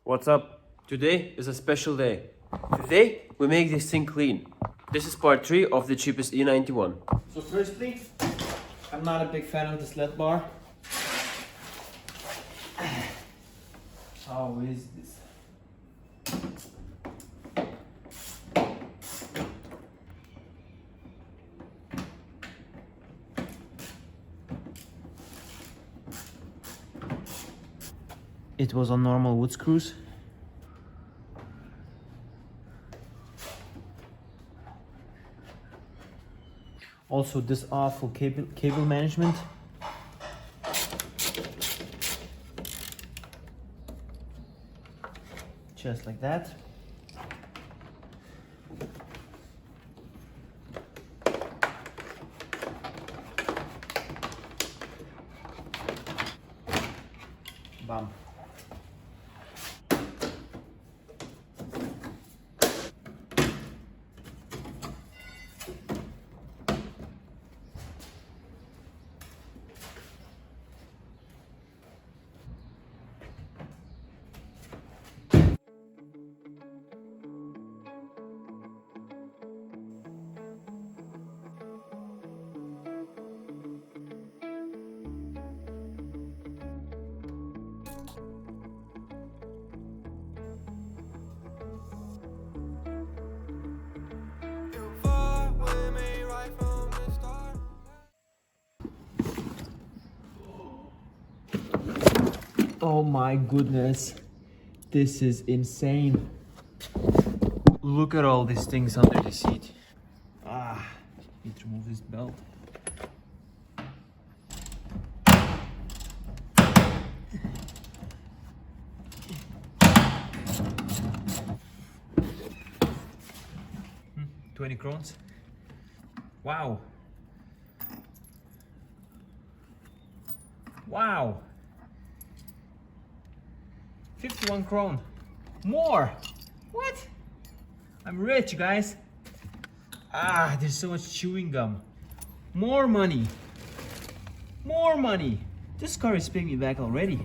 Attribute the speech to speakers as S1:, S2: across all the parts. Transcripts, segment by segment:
S1: What's up? Today is a special day. Today we make this thing clean. This is part 3 of the cheapest e91.
S2: So firstly, I'm not a big fan of this LED bar. How is this? It was on normal wood screws. Also this awful cable management. Just like that. Bam. Oh my goodness, this is insane. Look at all these things under the seat. Need to remove this belt. Hmm, 20 crowns. Wow. Wow. 51 crown. More. What? I'm rich, guys. There's so much chewing gum. More money. More money. This car is paying me back already.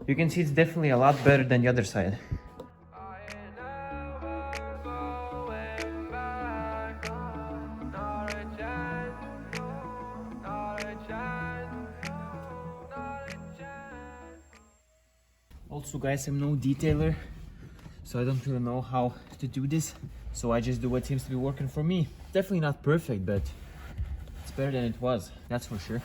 S2: You can see it's definitely a lot better than the other side. Also guys, I'm no detailer, so I don't really know how to do this. So I just do what seems to be working for me. Definitely not perfect, but it's better than it was, that's for sure.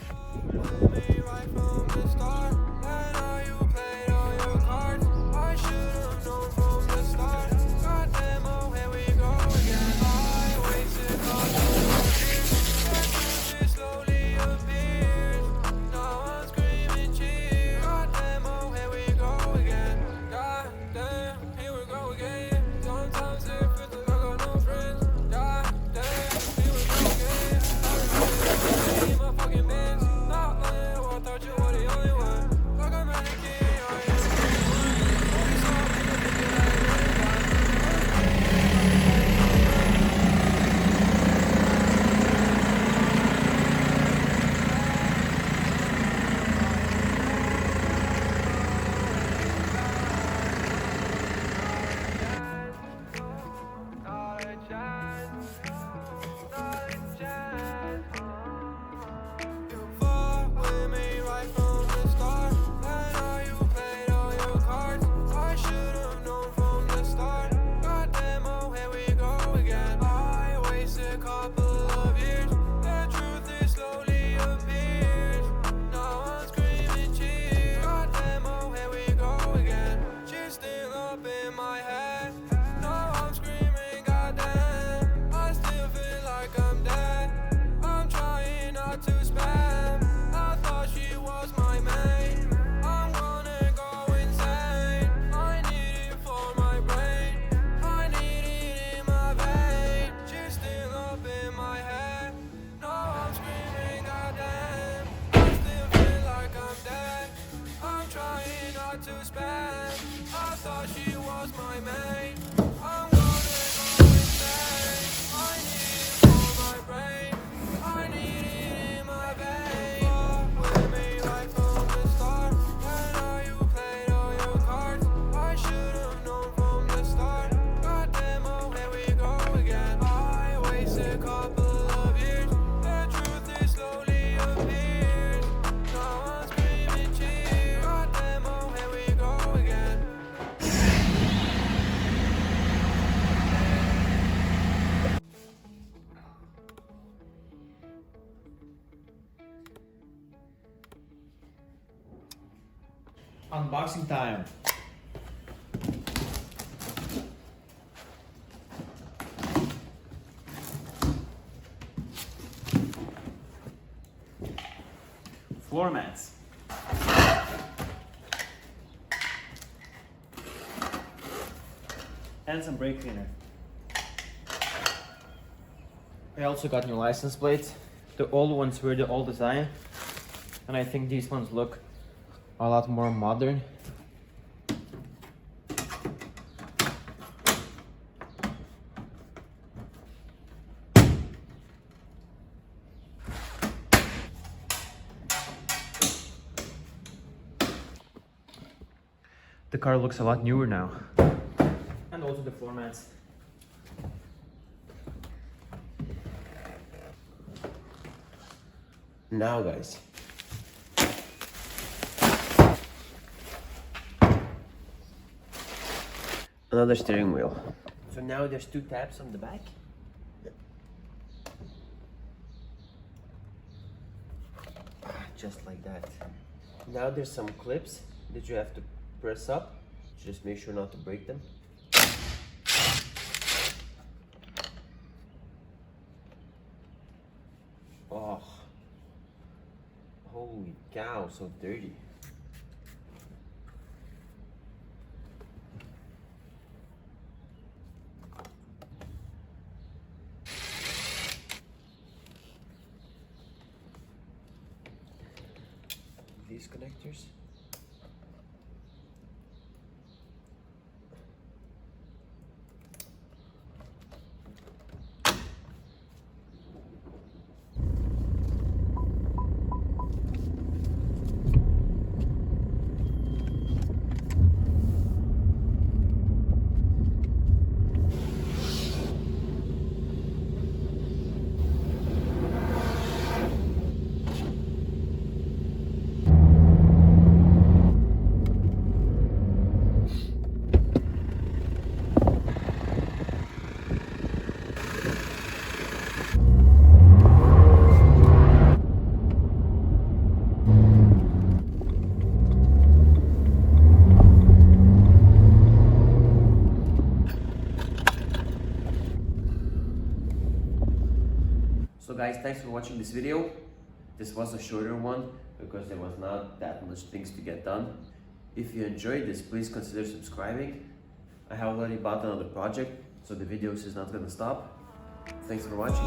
S2: Unboxing time. Floor mats. And some brake cleaner. I also got new license plates. The old ones were the old design, and I think these ones look a lot more modern. The car looks a lot newer now. And also the floor mats.
S1: Now guys, another steering wheel. So now there's 2 tabs on the back. Just like that. Now there's some clips that you have to press up. Just make sure not to break them. Oh, holy cow, so dirty. These connectors. So guys, thanks for watching this video. This was a shorter one because there was not that much things to get done. If you enjoyed this, please consider subscribing. I have already bought another project, so the videos is not gonna stop. Thanks for watching.